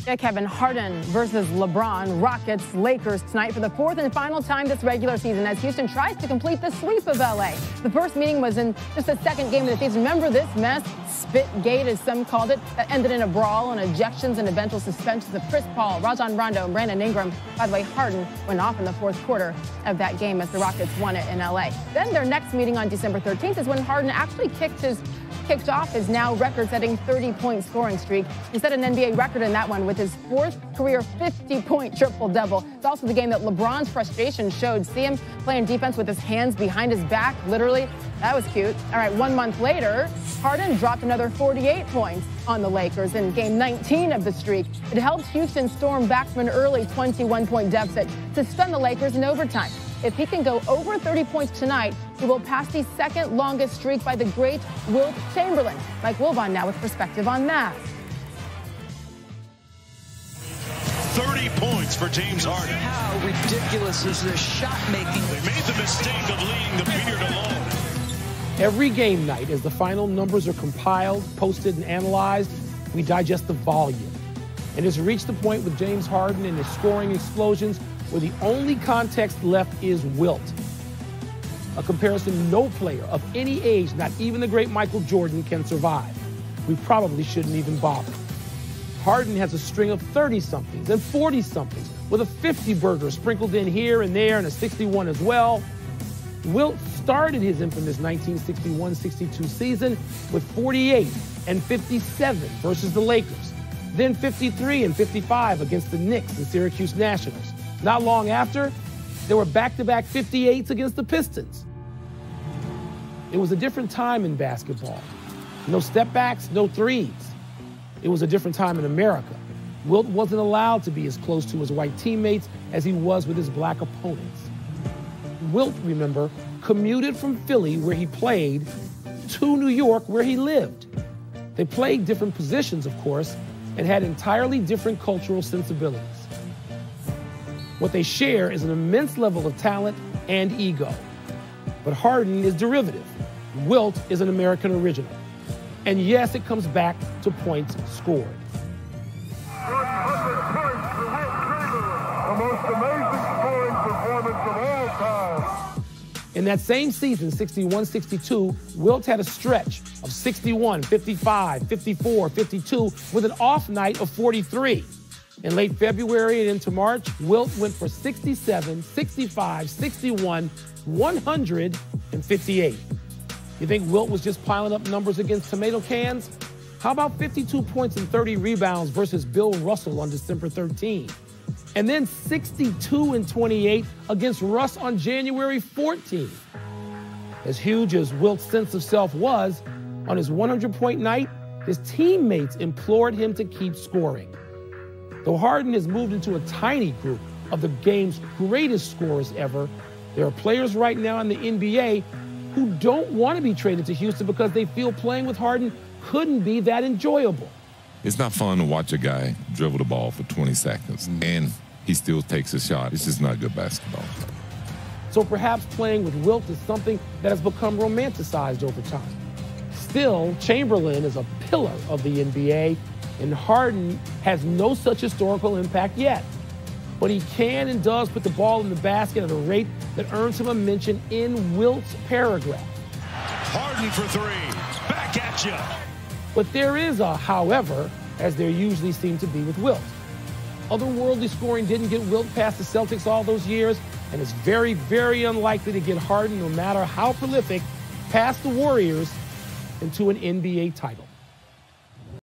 Yeah, Kevin, Harden versus LeBron. Rockets, Lakers tonight for the fourth and final time this regular season as Houston tries to complete the sweep of L.A. The first meeting was in just the second game of the season. Remember this mess? Spitgate, as some called it, that ended in a brawl and ejections and eventual suspensions of Chris Paul, Rajon Rondo, and Brandon Ingram. By the way, Harden went off in the fourth quarter of that game as the Rockets won it in L.A. Then their next meeting on December 13th is when Harden actually kicked off his now record-setting 30-point scoring streak. He set an NBA record in that one with his fourth career 50-point triple-double. It's also the game that LeBron's frustration showed. See him playing defense with his hands behind his back, literally. That was cute. All right, 1 month later, Harden dropped another 48 points on the Lakers in game 19 of the streak. It helped Houston storm back from an early 21-point deficit to stun the Lakers in overtime. If he can go over 30 points tonight, he will pass the second longest streak by the great Wilt Chamberlain. Mike Wilbon now with perspective on that. 30 points for James Harden. How ridiculous is this shot making? They made the mistake of leaving the beard alone. Every game night, as the final numbers are compiled, posted, and analyzed, we digest the volume. And it's reached the point with James Harden and his scoring explosions where the only context left is Wilt. A comparison no player of any age, not even the great Michael Jordan, can survive. We probably shouldn't even bother. Harden has a string of 30-somethings and 40-somethings with a 50-burger sprinkled in here and there and a 61 as well. Wilt started his infamous 1961-62 season with 48 and 57 versus the Lakers, then 53 and 55 against the Knicks and Syracuse Nationals. Not long after, there were back-to-back 58s against the Pistons. It was a different time in basketball. No step-backs, no threes. It was a different time in America. Wilt wasn't allowed to be as close to his white teammates as he was with his black opponents. Wilt, remember, commuted from Philly, where he played, to New York, where he lived. They played different positions, of course, and had entirely different cultural sensibilities. What they share is an immense level of talent and ego. But Harden is derivative. Wilt is an American original. And yes, it comes back to points scored. 100 points for Wilt Chamberlain, the most amazing scoring performance of all time. In that same season, 61-62, Wilt had a stretch of 61, 55, 54, 52 with an off night of 43. In late February and into March, Wilt went for 67, 65, 61, 158. You think Wilt was just piling up numbers against tomato cans? How about 52 points and 30 rebounds versus Bill Russell on December 13? And then 62 and 28 against Russ on January 14. As huge as Wilt's sense of self was, on his 100-point night, his teammates implored him to keep scoring. Though Harden has moved into a tiny group of the game's greatest scorers ever, there are players right now in the NBA who don't want to be traded to Houston because they feel playing with Harden couldn't be that enjoyable. It's not fun to watch a guy dribble the ball for 20 seconds and he still takes a shot. It's just not good basketball. So perhaps playing with Wilt is something that has become romanticized over time. Still, Chamberlain is a pillar of the NBA, and Harden has no such historical impact yet. But he can and does put the ball in the basket at a rate that earns him a mention in Wilt's paragraph. Harden for three. Back at you. But there is a however, as there usually seems to be with Wilt. Otherworldly scoring didn't get Wilt past the Celtics all those years, and it's very, very unlikely to get Harden, no matter how prolific, past the Warriors into an NBA title.